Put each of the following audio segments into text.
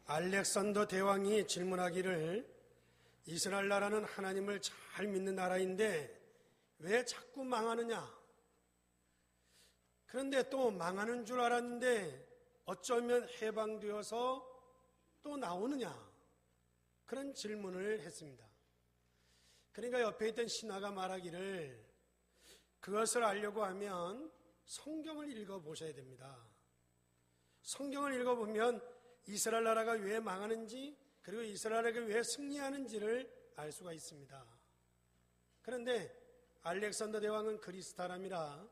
알렉산더 대왕이 질문하기를 이스라엘 나라는 하나님을 잘 믿는 나라인데 왜 자꾸 망하느냐? 그런데 또 망하는 줄 알았는데 어쩌면 해방되어서 또 나오느냐? 그런 질문을 했습니다. 그러니까 옆에 있던 신하가 말하기를 그것을 알려고 하면 성경을 읽어보셔야 됩니다. 성경을 읽어보면 이스라엘 나라가 왜 망하는지 그리고 이스라엘 나라가 왜 승리하는지를 알 수가 있습니다. 그런데 알렉산더 대왕은 그리스 사람이라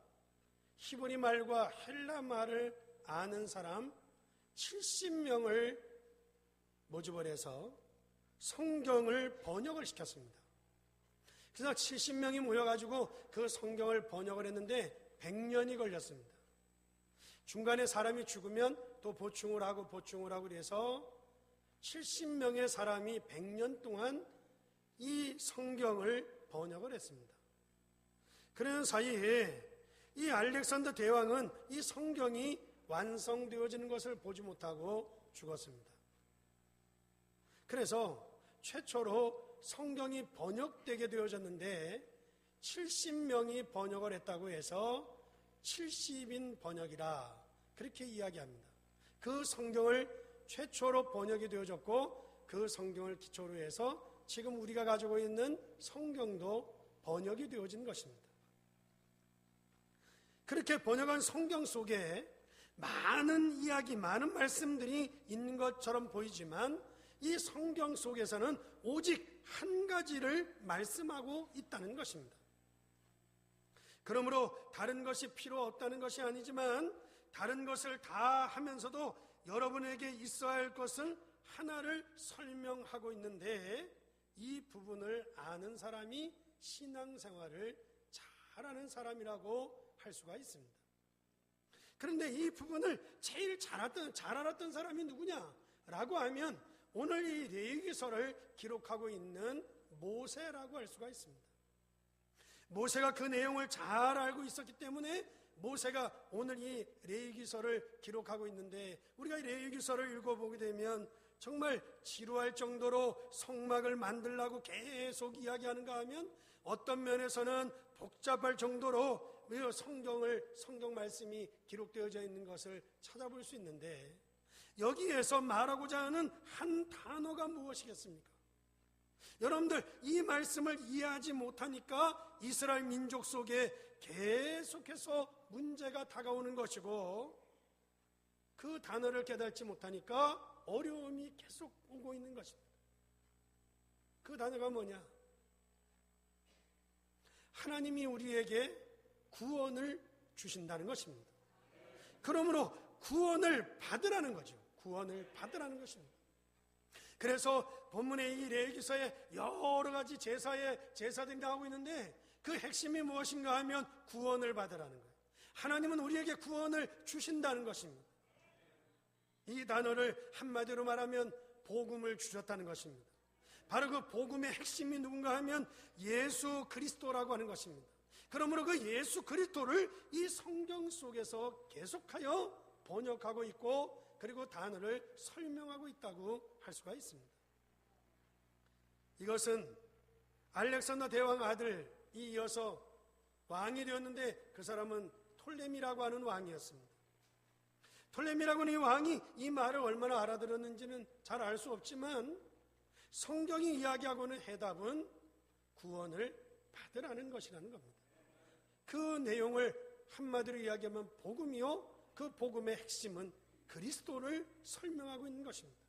히브리 말과 헬라 말을 아는 사람 70명을 모집을 해서 성경을 번역을 시켰습니다. 그래서 70명이 모여가지고 그 성경을 번역을 했는데 100년이 걸렸습니다. 중간에 사람이 죽으면 또 보충을 하고 그래서 70명의 사람이 100년 동안 이 성경을 번역을 했습니다. 그런 사이에 이 알렉산더 대왕은 이 성경이 완성되어지는 것을 보지 못하고 죽었습니다. 그래서 최초로 성경이 번역되게 되어졌는데 70명이 번역을 했다고 해서 70인 번역이라 그렇게 이야기합니다. 그 성경을 최초로 번역이 되어졌고 그 성경을 기초로 해서 지금 우리가 가지고 있는 성경도 번역이 되어진 것입니다. 그렇게 번역한 성경 속에 많은 이야기, 많은 말씀들이 있는 것처럼 보이지만 이 성경 속에서는 오직 한 가지를 말씀하고 있다는 것입니다. 그러므로 다른 것이 필요 없다는 것이 아니지만 다른 것을 다 하면서도 여러분에게 있어야 할 것을 하나를 설명하고 있는데 이 부분을 아는 사람이 신앙생활을 잘하는 사람이라고 할 수가 있습니다. 그런데 이 부분을 제일 잘 알았던 사람이 누구냐라고 하면 오늘 이 레위기서를 기록하고 있는 모세라고 할 수가 있습니다. 모세가 그 내용을 잘 알고 있었기 때문에 모세가 오늘 이 레위기서를 기록하고 있는데 우리가 이 레위기서를 읽어보게 되면 정말 지루할 정도로 성막을 만들라고 계속 이야기하는가 하면 어떤 면에서는 복잡할 정도로 성경 말씀이 기록되어져 있는 것을 찾아볼 수 있는데 여기에서 말하고자 하는 한 단어가 무엇이겠습니까? 여러분들 이 말씀을 이해하지 못하니까 이스라엘 민족 속에 계속해서 문제가 다가오는 것이고 그 단어를 깨닫지 못하니까 어려움이 계속 오고 있는 것입니다. 그 단어가 뭐냐? 하나님이 우리에게 구원을 주신다는 것입니다. 그러므로 구원을 받으라는 거죠. 구원을 받으라는 것입니다. 그래서 본문의 이 레위기서에 여러 가지 제사들이 나오고 있는데 그 핵심이 무엇인가 하면 구원을 받으라는 거예요. 하나님은 우리에게 구원을 주신다는 것입니다. 이 단어를 한마디로 말하면 복음을 주셨다는 것입니다. 바로 그 복음의 핵심이 누군가 하면 예수 그리스도라고 하는 것입니다. 그러므로 그 예수 그리스도를 이 성경 속에서 계속하여 번역하고 있고 그리고 단어를 설명하고 있다고 할 수가 있습니다. 이것은 알렉산더 대왕 아들이 이어서 왕이 되었는데 그 사람은 톨레미라고 하는 왕이었습니다. 톨레미라고 하는 이 왕이 이 말을 얼마나 알아들었는지는 잘 알 수 없지만 성경이 이야기하고 있는 해답은 구원을 받으라는 것이라는 겁니다. 그 내용을 한마디로 이야기하면 복음이요, 그 복음의 핵심은 그리스도를 설명하고 있는 것입니다.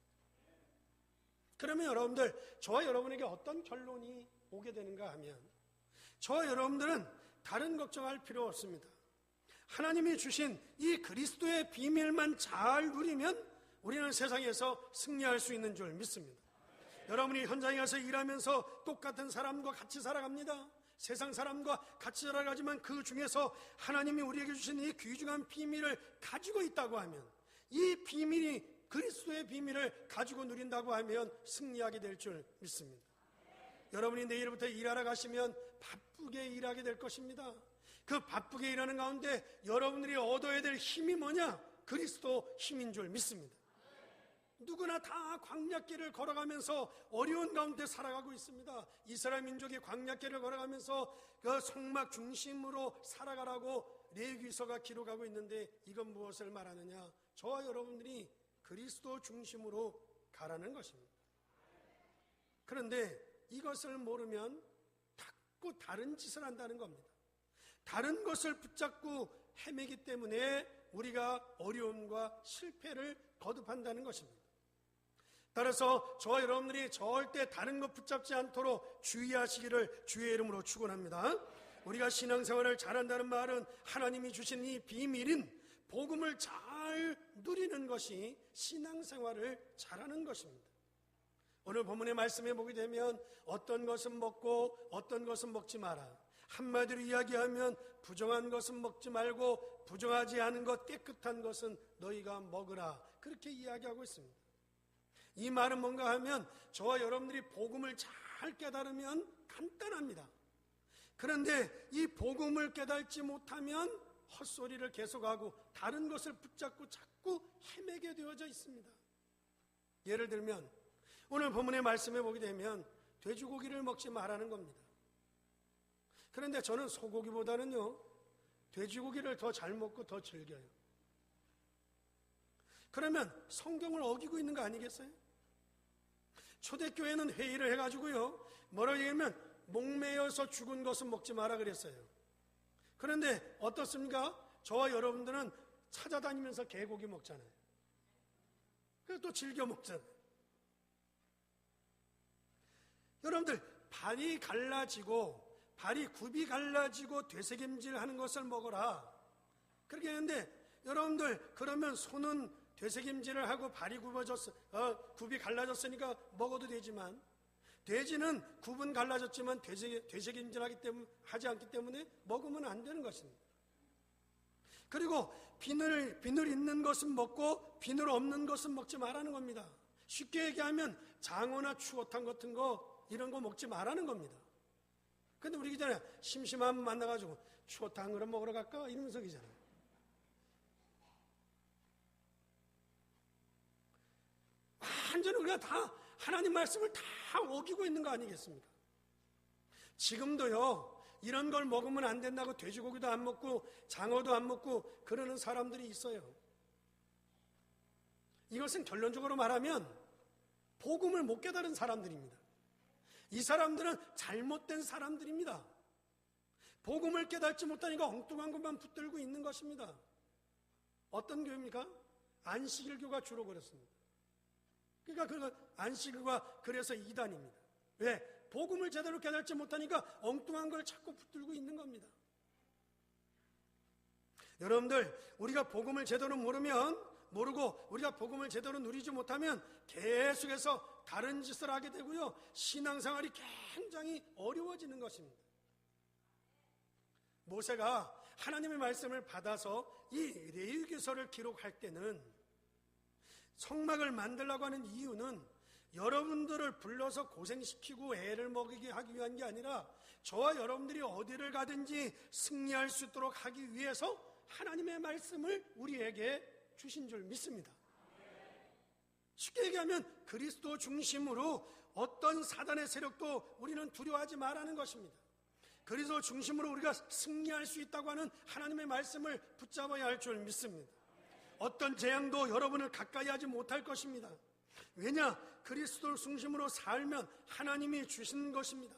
그러면 여러분들, 저와 여러분에게 어떤 결론이 오게 되는가 하면 저와 여러분들은 다른 걱정할 필요 없습니다. 하나님이 주신 이 그리스도의 비밀만 잘 누리면 우리는 세상에서 승리할 수 있는 줄 믿습니다. 여러분이 현장에 가서 일하면서 똑같은 사람과 같이 살아갑니다. 세상 사람과 같이 살아가지만 그 중에서 하나님이 우리에게 주신 이 귀중한 비밀을 가지고 있다고 하면 이 비밀이 그리스도의 비밀을 가지고 누린다고 하면 승리하게 될 줄 믿습니다. 여러분이 내일부터 일하러 가시면 바쁘게 일하게 될 것입니다. 그 바쁘게 일하는 가운데 여러분들이 얻어야 될 힘이 뭐냐? 그리스도 힘인 줄 믿습니다. 누구나 다 광야길을 걸어가면서 어려운 가운데 살아가고 있습니다. 이스라엘 민족이 광야길을 걸어가면서 그 성막 중심으로 살아가라고 레위기서가 기록하고 있는데, 이건 무엇을 말하느냐? 저와 여러분들이 그리스도 중심으로 가라는 것입니다. 그런데 이것을 모르면 자꾸 다른 짓을 한다는 겁니다. 다른 것을 붙잡고 헤매기 때문에 우리가 어려움과 실패를 거듭한다는 것입니다. 따라서 저와 여러분들이 절대 다른 것 붙잡지 않도록 주의하시기를 주의 이름으로 축원합니다. 우리가 신앙생활을 잘한다는 말은 하나님이 주신 이 비밀인 복음을 잘 누리는 것이 신앙생활을 잘하는 것입니다. 오늘 본문의 말씀에 보게 되면 어떤 것은 먹고 어떤 것은 먹지 마라. 한마디로 이야기하면 부정한 것은 먹지 말고 부정하지 않은 것, 깨끗한 것은 너희가 먹으라. 그렇게 이야기하고 있습니다. 이 말은 뭔가 하면 저와 여러분들이 복음을 잘 깨달으면 간단합니다. 그런데 이 복음을 깨달지 못하면 헛소리를 계속하고 다른 것을 붙잡고 자꾸 헤매게 되어져 있습니다. 예를 들면 오늘 본문의 말씀에 보게 되면 돼지고기를 먹지 말라는 겁니다. 그런데 저는 소고기보다는요, 돼지고기를 더 잘 먹고 더 즐겨요. 그러면 성경을 어기고 있는 거 아니겠어요? 초대교회는 회의를 해가지고요, 뭐라고 얘기하면 목매여서 죽은 것은 먹지 마라 그랬어요. 그런데 어떻습니까? 저와 여러분들은 찾아다니면서 개고기 먹잖아요. 그래서 또 즐겨 먹잖아요. 여러분들, 발이 갈라지고 발이 굽이 갈라지고 되새김질하는 것을 먹어라 그렇게 했는데, 여러분들 그러면 손은 되새김질을 하고 발이 굽이 갈라졌으니까 먹어도 되지만, 돼지는 굽은 갈라졌지만 되새김질하지 않기 때문에 먹으면 안 되는 것입니다. 그리고 비늘 있는 것은 먹고 비늘 없는 것은 먹지 말라는 겁니다. 쉽게 얘기하면 장어나 추어탕 같은 거, 이런 거 먹지 말라는 겁니다. 근데 우리 기잖아요, 심심하면 만나가지고 추어탕으로 먹으러 갈까? 이러면서 기잖아요. 완전히 우리가 다 하나님 말씀을 다 어기고 있는 거 아니겠습니까? 지금도요, 이런 걸 먹으면 안 된다고 돼지고기도 안 먹고 장어도 안 먹고 그러는 사람들이 있어요. 이것은 결론적으로 말하면 복음을 못 깨달은 사람들입니다. 이 사람들은 잘못된 사람들입니다. 복음을 깨닫지 못하니까 엉뚱한 것만 붙들고 있는 것입니다. 어떤 교회입니까? 안식일교가 주로 그렇습니다. 그러니까 그 안식일과 그래서 이단입니다. 왜? 복음을 제대로 깨닫지 못하니까 엉뚱한 걸 자꾸 붙들고 있는 겁니다. 여러분들, 우리가 복음을 제대로 모르고 우리가 복음을 제대로 누리지 못하면 계속해서 다른 짓을 하게 되고요, 신앙생활이 굉장히 어려워지는 것입니다. 모세가 하나님의 말씀을 받아서 이 레위기서를 기록할 때는 성막을 만들려고 하는 이유는 여러분들을 불러서 고생시키고 애를 먹이게 하기 위한 게 아니라 저와 여러분들이 어디를 가든지 승리할 수 있도록 하기 위해서 하나님의 말씀을 우리에게 주신 줄 믿습니다. 쉽게 얘기하면 그리스도 중심으로 어떤 사단의 세력도 우리는 두려워하지 말라는 것입니다. 그리스도 중심으로 우리가 승리할 수 있다고 하는 하나님의 말씀을 붙잡아야 할 줄 믿습니다. 어떤 재앙도 여러분을 가까이 하지 못할 것입니다. 왜냐? 그리스도 중심으로 살면 하나님이 주신 것입니다.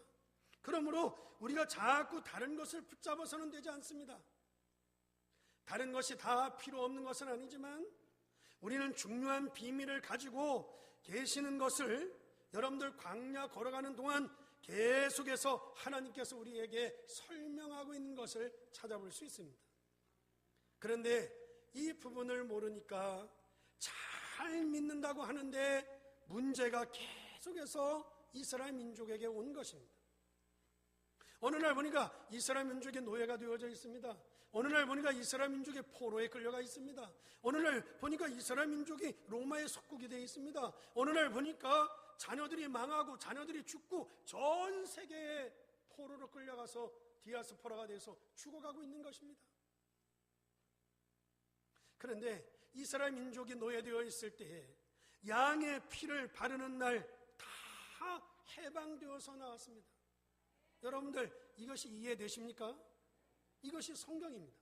그러므로 우리가 자꾸 다른 것을 붙잡아서는 되지 않습니다. 다른 것이 다 필요 없는 것은 아니지만 우리는 중요한 비밀을 가지고 계시는 것을 여러분들 광야 걸어가는 동안 계속해서 하나님께서 우리에게 설명하고 있는 것을 찾아볼 수 있습니다. 그런데 이 부분을 모르니까 잘 믿는다고 하는데 문제가 계속해서 이스라엘 민족에게 온 것입니다. 어느 날 보니까 이스라엘 민족의 노예가 되어져 있습니다. 어느 날 보니까 이스라엘 민족의 포로에 끌려가 있습니다. 어느 날 보니까 이스라엘 민족이 로마의 속국이 되어 있습니다. 어느 날 보니까 자녀들이 망하고 자녀들이 죽고 전 세계에 포로로 끌려가서 디아스포라가 돼서 죽어가고 있는 것입니다. 그런데 이스라엘 민족이 노예되어 있을 때에 양의 피를 바르는 날 다 해방되어서 나왔습니다. 여러분들 이것이 이해되십니까? 이것이 성경입니다.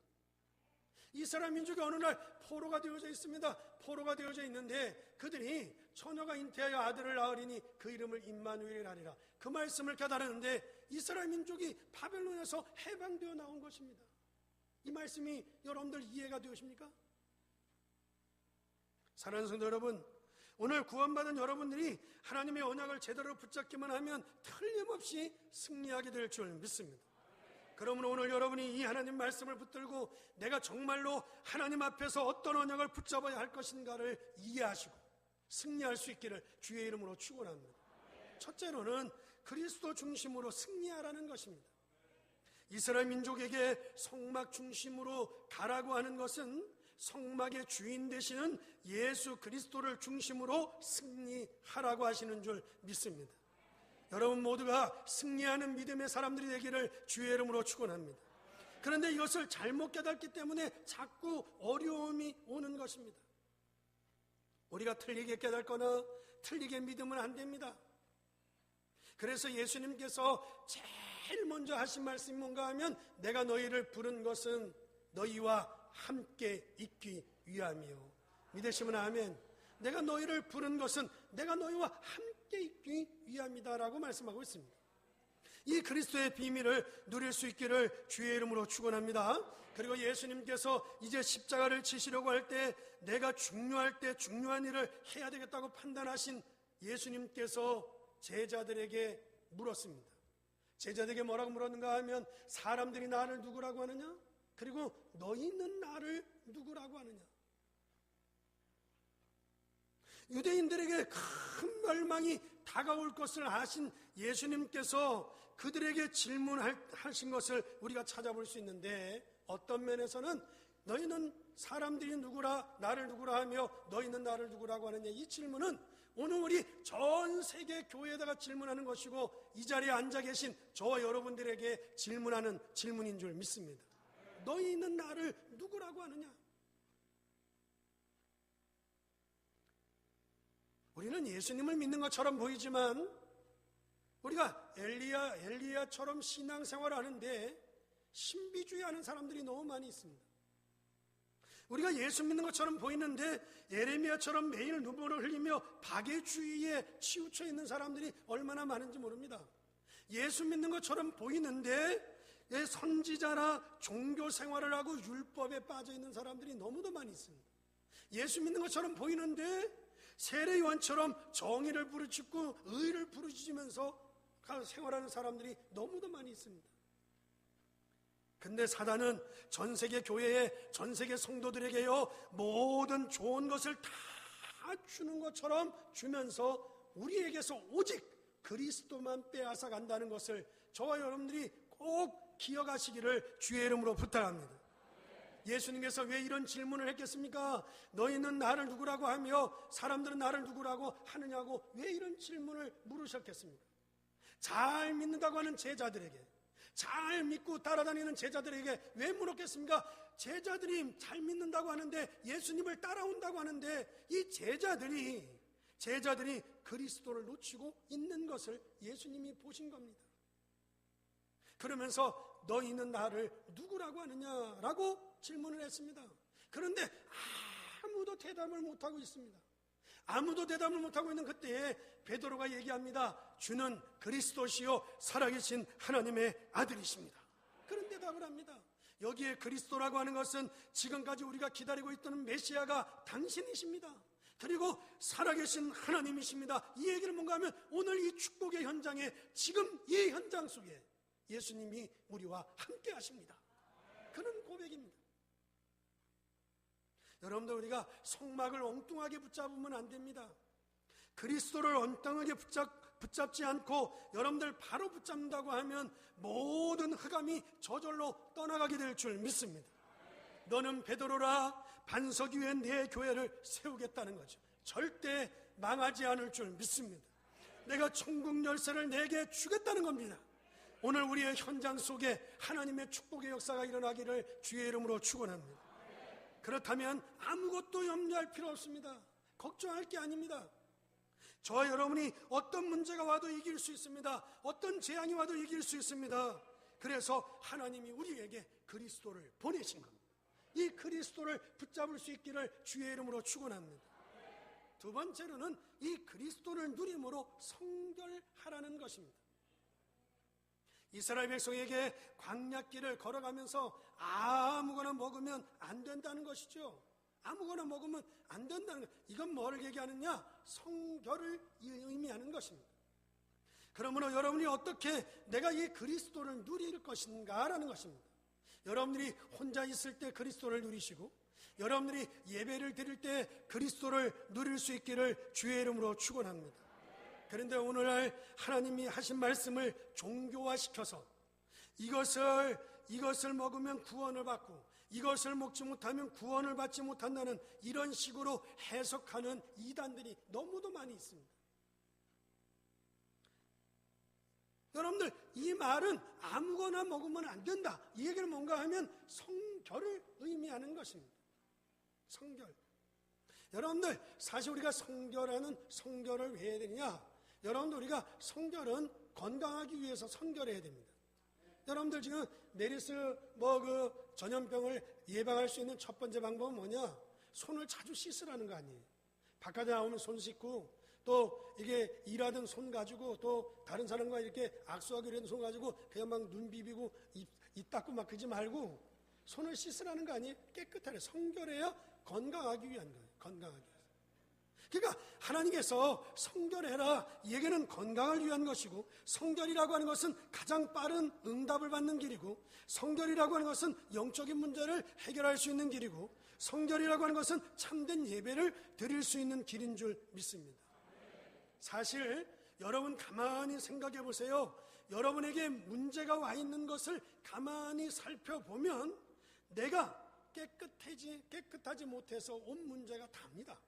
이스라엘 민족이 어느 날 포로가 되어져 있습니다. 포로가 되어져 있는데 그들이 처녀가 잉태하여 아들을 낳으리니 그 이름을 임마누엘이라 하리라. 그 말씀을 깨달았는데 이스라엘 민족이 바벨론에서 해방되어 나온 것입니다. 이 말씀이 여러분들 이해가 되십니까? 사랑하는 성도 여러분, 오늘 구원받은 여러분들이 하나님의 언약을 제대로 붙잡기만 하면 틀림없이 승리하게 될 줄 믿습니다. 그러므로 오늘 여러분이 이 하나님 말씀을 붙들고 내가 정말로 하나님 앞에서 어떤 언약을 붙잡아야 할 것인가를 이해하시고 승리할 수 있기를 주의 이름으로 축원합니다. 첫째로는 그리스도 중심으로 승리하라는 것입니다. 이스라엘 민족에게 성막 중심으로 가라고 하는 것은 성막의 주인 되시는 예수 그리스도를 중심으로 승리하라고 하시는 줄 믿습니다. 여러분 모두가 승리하는 믿음의 사람들이 되기를 주의 이름으로 축원합니다. 그런데 이것을 잘못 깨닫기 때문에 자꾸 어려움이 오는 것입니다. 우리가 틀리게 깨닫거나 틀리게 믿으면 안 됩니다. 그래서 예수님께서 제일 먼저 하신 말씀이 뭔가 하면 내가 너희를 부른 것은 너희와 함께 있기 위함이요. 믿으시면 아멘. 내가 너희를 부른 것은 내가 너희와 함께 있기 위함이다라고 말씀하고 있습니다. 이 그리스도의 비밀을 누릴 수 있기를 주의 이름으로 축원합니다. 그리고 예수님께서 이제 십자가를 지시려고 할 때 내가 중요할 때 중요한 일을 해야 되겠다고 판단하신 예수님께서 제자들에게 물었습니다. 제자들에게 뭐라고 물었는가 하면 사람들이 나를 누구라고 하느냐? 그리고 너희는 나를 누구라고 하느냐? 유대인들에게 큰 멸망이 다가올 것을 아신 예수님께서 그들에게 질문하신 것을 우리가 찾아볼 수 있는데 어떤 면에서는 너희는 사람들이 누구라 나를 누구라 하며 너희는 나를 누구라고 하느냐, 이 질문은 오늘 우리 전 세계 교회에다가 질문하는 것이고 이 자리에 앉아 계신 저와 여러분들에게 질문하는 질문인 줄 믿습니다. 너희는 나를 누구라고 하느냐? 우리는 예수님을 믿는 것처럼 보이지만 우리가 엘리야처럼 신앙생활을 하는데 신비주의하는 사람들이 너무 많이 있습니다. 우리가 예수 믿는 것처럼 보이는데 예레미야처럼 매일 눈물을 흘리며 박애주의에 치우쳐 있는 사람들이 얼마나 많은지 모릅니다. 예수 믿는 것처럼 보이는데 선지자나 종교 생활을 하고 율법에 빠져 있는 사람들이 너무도 많이 있습니다. 예수 믿는 것처럼 보이는데 세례요한처럼 정의를 부르짖고 의를 부르짖으면서 생활하는 사람들이 너무도 많이 있습니다. 근데 사단은 전 세계 교회에 전 세계 성도들에게요 모든 좋은 것을 다 주는 것처럼 주면서 우리에게서 오직 그리스도만 빼앗아 간다는 것을 저와 여러분들이 꼭 기억하시기를 주의 이름으로 부탁합니다. 예수님께서 왜 이런 질문을 했겠습니까? 너희는 나를 누구라고 하며 사람들은 나를 누구라고 하느냐고 왜 이런 질문을 물으셨겠습니까? 잘 믿는다고 하는 제자들에게, 잘 믿고 따라다니는 제자들에게 왜 물었겠습니까? 제자들이 잘 믿는다고 하는데 예수님을 따라온다고 하는데 이 제자들이 그리스도를 놓치고 있는 것을 예수님이 보신 겁니다. 그러면서 너희는 나를 누구라고 하느냐라고 질문을 했습니다. 그런데 아무도 대답을 못하고 있습니다. 아무도 대답을 못하고 있는 그때에 베드로가 얘기합니다. 주는 그리스도시요 살아계신 하나님의 아들이십니다. 그런 대답을 합니다. 여기에 그리스도라고 하는 것은 지금까지 우리가 기다리고 있던 메시아가 당신이십니다. 그리고 살아계신 하나님이십니다. 이 얘기를 뭔가 하면 오늘 이 축복의 현장에 지금 이 현장 속에 예수님이 우리와 함께 하십니다. 그런 고백입니다. 여러분들 우리가 성막을 엉뚱하게 붙잡으면 안 됩니다. 그리스도를 엉뚱하게 붙잡지 않고 여러분들 바로 붙잡는다고 하면 모든 흑암이 저절로 떠나가게 될 줄 믿습니다. 너는 베드로라 반석 위에 내 교회를 세우겠다는 거죠. 절대 망하지 않을 줄 믿습니다. 내가 천국 열쇠를 내게 주겠다는 겁니다. 오늘 우리의 현장 속에 하나님의 축복의 역사가 일어나기를 주의 이름으로 축원합니다. 그렇다면 아무것도 염려할 필요 없습니다. 걱정할 게 아닙니다. 저와 여러분이 어떤 문제가 와도 이길 수 있습니다. 어떤 재앙이 와도 이길 수 있습니다. 그래서 하나님이 우리에게 그리스도를 보내신 겁니다. 이 그리스도를 붙잡을 수 있기를 주의 이름으로 축원합니다. 두 번째로는 이 그리스도를 누림으로 성결하라는 것입니다. 이스라엘 백성에게 광야길을 걸어가면서 아무거나 먹으면 안 된다는 것이죠. 아무거나 먹으면 안 된다는 것. 이건 뭐를 얘기하느냐? 성결을 의미하는 것입니다. 그러므로 여러분이 어떻게 내가 이 그리스도를 누릴 것인가 라는 것입니다. 여러분들이 혼자 있을 때 그리스도를 누리시고, 여러분들이 예배를 드릴 때 그리스도를 누릴 수 있기를 주의 이름으로 축원합니다. 그런데 오늘날 하나님이 하신 말씀을 종교화시켜서 이것을 먹으면 구원을 받고 이것을 먹지 못하면 구원을 받지 못한다는 이런 식으로 해석하는 이단들이 너무도 많이 있습니다. 여러분들, 이 말은 아무거나 먹으면 안 된다. 이 얘기를 뭔가 하면 성결을 의미하는 것입니다. 성결. 여러분들, 사실 우리가 성결을 왜 해야 되느냐? 여러분들, 우리가 성결은 건강하기 위해서 성결해야 됩니다. 여러분들, 지금 메르스 전염병을 예방할 수 있는 첫 번째 방법은 뭐냐? 손을 자주 씻으라는 거 아니에요. 바깥에 나오면 손 씻고, 또 이게 일하던 손 가지고, 또 다른 사람과 이렇게 악수하기 이런 손 가지고 그냥 막 눈 비비고 입 닦고 막 그러지 말고 손을 씻으라는 거 아니에요? 깨끗하게 성결해야 건강하기 위한 거예요. 건강하기 위해서. 그러니까 하나님께서 성결해라, 이 얘기는 건강을 위한 것이고, 성결이라고 하는 것은 가장 빠른 응답을 받는 길이고, 성결이라고 하는 것은 영적인 문제를 해결할 수 있는 길이고, 성결이라고 하는 것은 참된 예배를 드릴 수 있는 길인 줄 믿습니다. 사실 여러분 가만히 생각해 보세요. 여러분에게 문제가 와 있는 것을 가만히 살펴보면 내가 깨끗하지 못해서 온 문제가 답니다.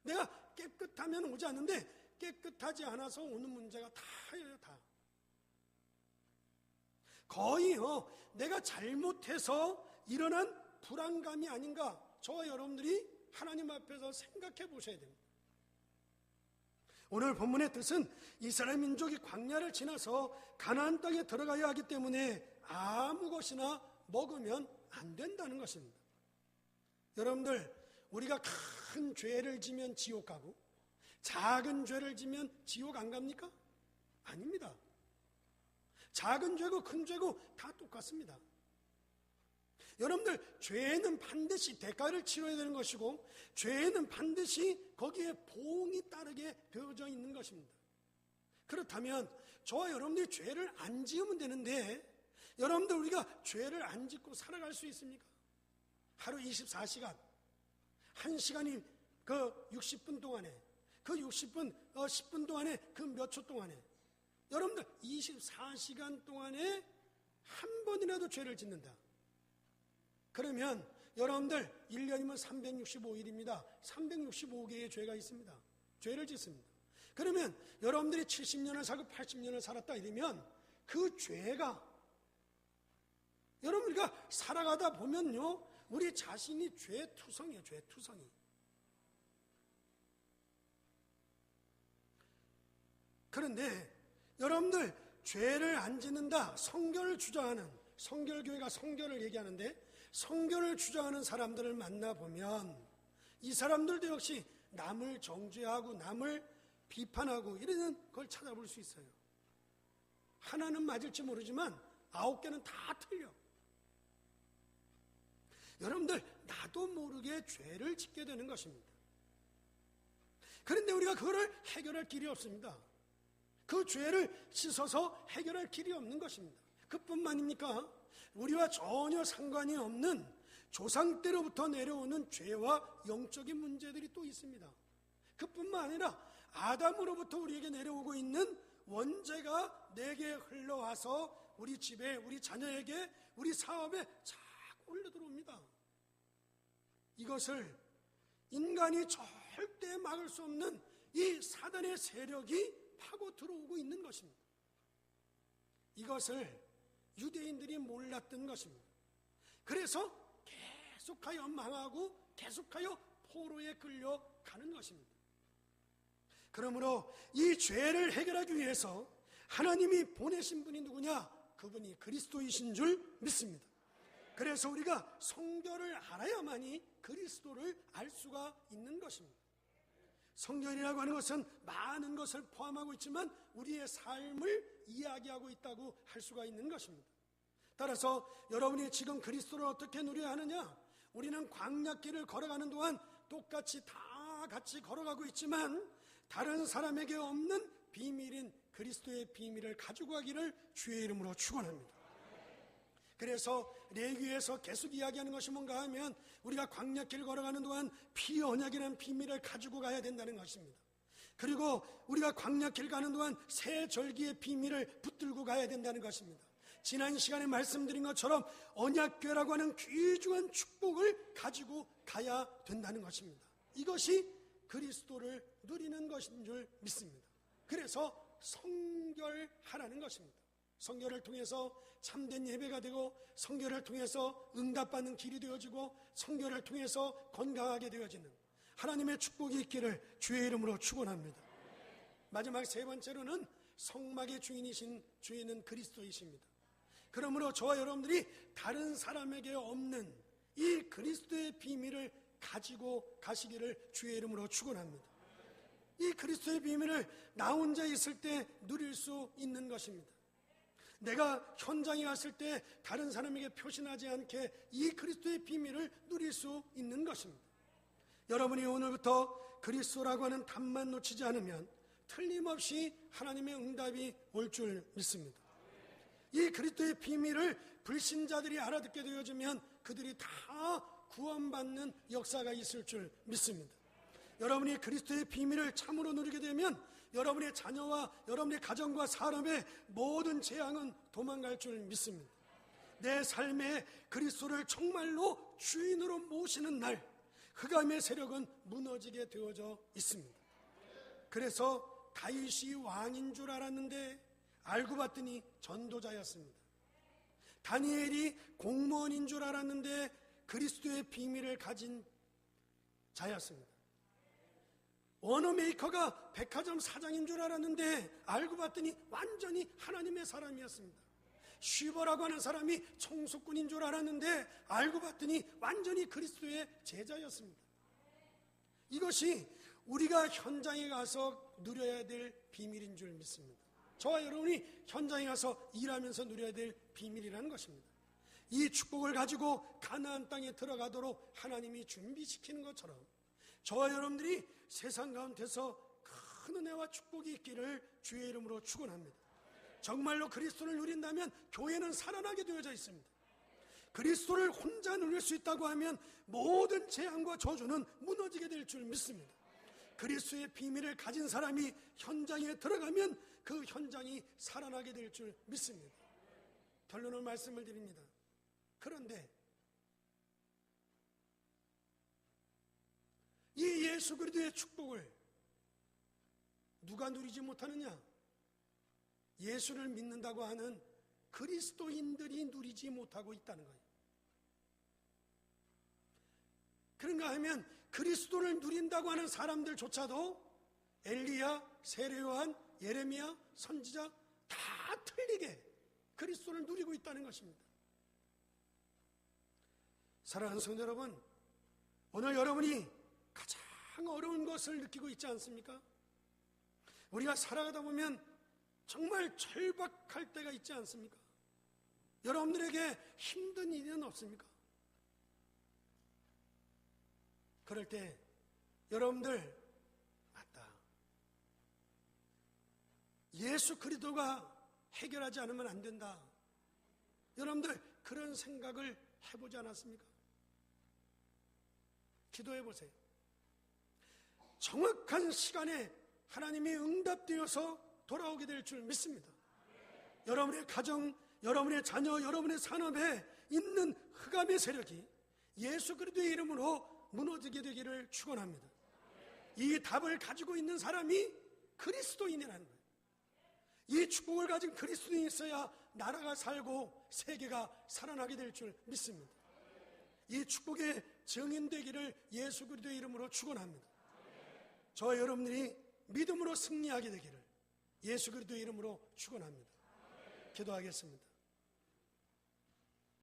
내가 깨끗하면 오지 않는데 깨끗하지 않아서 오는 문제가 다예요, 다. 거의요, 내가 잘못해서 일어난 불안감이 아닌가, 저와 여러분들이 하나님 앞에서 생각해 보셔야 됩니다. 오늘 본문의 뜻은 이스라엘 민족이 광야를 지나서 가나안 땅에 들어가야 하기 때문에 아무 것이나 먹으면 안 된다는 것입니다. 여러분들, 우리가 큰 죄를 지면 지옥 가고 작은 죄를 지면 지옥 안 갑니까? 아닙니다. 작은 죄고 큰 죄고 다 똑같습니다. 여러분들, 죄는 반드시 대가를 치러야 되는 것이고, 죄는 반드시 거기에 보응이 따르게 되어져 있는 것입니다. 그렇다면 저와 여러분들이 죄를 안 지으면 되는데, 여러분들, 우리가 죄를 안 짓고 살아갈 수 있습니까? 하루 24시간, 1시간이 그 60분 동안에, 그 60분, 10분 동안에, 그 몇 초 동안에, 여러분들 24시간 동안에 한 번이라도 죄를 짓는다. 그러면 여러분들 1년이면 365일입니다. 365개의 죄가 있습니다. 죄를 짓습니다. 그러면 여러분들이 70년을 살고 80년을 살았다 이러면 그 죄가, 여러분, 우리가 살아가다 보면요, 우리 자신이 죄투성이에요. 죄투성이. 그런데 여러분들, 죄를 안 짓는다, 성결을 주장하는, 성결교회가 성결을 얘기하는데, 성결을 주장하는 사람들을 만나보면 이 사람들도 역시 남을 정죄하고 남을 비판하고 이러는 걸 찾아볼 수 있어요. 하나는 맞을지 모르지만 9개는 다 틀려. 여러분들, 나도 모르게 죄를 짓게 되는 것입니다. 그런데 우리가 그거를 해결할 길이 없습니다. 그 죄를 씻어서 해결할 길이 없는 것입니다. 그뿐만입니까? 우리와 전혀 상관이 없는 조상 때로부터 내려오는 죄와 영적인 문제들이 또 있습니다. 그뿐만 아니라 아담으로부터 우리에게 내려오고 있는 원죄가 내게 흘러와서 우리 집에, 우리 자녀에게, 우리 사업에 자꾸 흘러들어옵니다. 이것을 인간이 절대 막을 수 없는 이 사단의 세력이 파고 들어오고 있는 것입니다. 이것을 유대인들이 몰랐던 것입니다. 그래서 계속하여 망하고 계속하여 포로에 끌려 가는 것입니다. 그러므로 이 죄를 해결하기 위해서 하나님이 보내신 분이 누구냐? 그분이 그리스도이신 줄 믿습니다. 그래서 우리가 성결을 알아야만이 그리스도를 알 수가 있는 것입니다. 성결이라고 하는 것은 많은 것을 포함하고 있지만 우리의 삶을 이야기하고 있다고 할 수가 있는 것입니다. 따라서 여러분이 지금 그리스도를 어떻게 누려야 하느냐? 우리는 광야길을 걸어가는 동안 똑같이 다 같이 걸어가고 있지만 다른 사람에게 없는 비밀인 그리스도의 비밀을 가지고 가기를 주의 이름으로 축원합니다. 그래서 레위기에서 계속 이야기하는 것이 뭔가 하면 우리가 광야길을 걸어가는 동안 피 언약이라는 비밀을 가지고 가야 된다는 것입니다. 그리고 우리가 광야길 가는 동안 새 절기의 비밀을 붙들고 가야 된다는 것입니다. 지난 시간에 말씀드린 것처럼 언약궤라고 하는 귀중한 축복을 가지고 가야 된다는 것입니다. 이것이 그리스도를 누리는 것인 줄 믿습니다. 그래서 성결하라는 것입니다. 성결을 통해서 참된 예배가 되고 성결을 통해서 응답받는 길이 되어지고 성결을 통해서 건강하게 되어지는 하나님의 축복이 있기를 주의 이름으로 축원합니다. 마지막 세 번째로는 성막의 주인이신 주인은 그리스도이십니다. 그러므로 저와 여러분들이 다른 사람에게 없는 이 그리스도의 비밀을 가지고 가시기를 주의 이름으로 축원합니다. 이 그리스도의 비밀을 나 혼자 있을 때 누릴 수 있는 것입니다. 내가 현장에 갔을 때 다른 사람에게 표신하지 않게 이 그리스도의 비밀을 누릴 수 있는 것입니다. 여러분이 오늘부터 그리스도라고 하는 답만 놓치지 않으면 틀림없이 하나님의 응답이 올 줄 믿습니다. 이 그리스도의 비밀을 불신자들이 알아듣게 되어지면 그들이 다 구원받는 역사가 있을 줄 믿습니다. 여러분이 그리스도의 비밀을 참으로 누리게 되면 여러분의 자녀와 여러분의 가정과 산업의 모든 재앙은 도망갈 줄 믿습니다. 내 삶에 그리스도를 정말로 주인으로 모시는 날 흑암의 세력은 무너지게 되어져 있습니다. 그래서 다윗이 왕인 줄 알았는데 알고 봤더니 전도자였습니다. 다니엘이 공무원인 줄 알았는데 그리스도의 비밀을 가진 자였습니다. 워너메이커가 백화점 사장인 줄 알았는데 알고 봤더니 완전히 하나님의 사람이었습니다. 쉬버라고 하는 사람이 총수꾼인 줄 알았는데 알고 봤더니 완전히 그리스도의 제자였습니다. 이것이 우리가 현장에 가서 누려야 될 비밀인 줄 믿습니다. 저와 여러분이 현장에 가서 일하면서 누려야 될 비밀이라는 것입니다. 이 축복을 가지고 가나안 땅에 들어가도록 하나님이 준비시키는 것처럼 저와 여러분들이 세상 가운데서 큰 은혜와 축복이 있기를 주의 이름으로 축원합니다. 정말로 그리스도를 누린다면 교회는 살아나게 되어져 있습니다. 그리스도를 혼자 누릴 수 있다고 하면 모든 재앙과 저주는 무너지게 될 줄 믿습니다. 그리스도의 비밀을 가진 사람이 현장에 들어가면 그 현장이 살아나게 될 줄 믿습니다. 결론을 말씀을 드립니다. 그런데 이 예수 그리스도의 축복을 누가 누리지 못하느냐? 예수를 믿는다고 하는 그리스도인들이 누리지 못하고 있다는 거예요. 그런가 하면 그리스도를 누린다고 하는 사람들조차도 엘리야, 세례요한, 예레미야, 선지자 다 틀리게 그리스도를 누리고 있다는 것입니다. 사랑하는 성도 여러분, 오늘 여러분이 가장 어려운 것을 느끼고 있지 않습니까? 우리가 살아가다 보면 정말 절박할 때가 있지 않습니까? 여러분들에게 힘든 일은 없습니까? 그럴 때 여러분들 맞다. 예수 그리스도가 해결하지 않으면 안 된다. 여러분들 그런 생각을 해보지 않았습니까? 기도해 보세요. 정확한 시간에 하나님이 응답되어서 돌아오게 될 줄 믿습니다. 여러분의 가정, 여러분의 자녀, 여러분의 산업에 있는 흑암의 세력이 예수 그리스도의 이름으로 무너지게 되기를 축원합니다. 이 답을 가지고 있는 사람이 그리스도인이라는 거예요. 이 축복을 가진 그리스도인이 있어야 나라가 살고 세계가 살아나게 될 줄 믿습니다. 이 축복의 증인되기를 예수 그리스도의 이름으로 축원합니다. 저와 여러분들이 믿음으로 승리하게 되기를 예수 그리스도의 이름으로 축원합니다. 기도하겠습니다.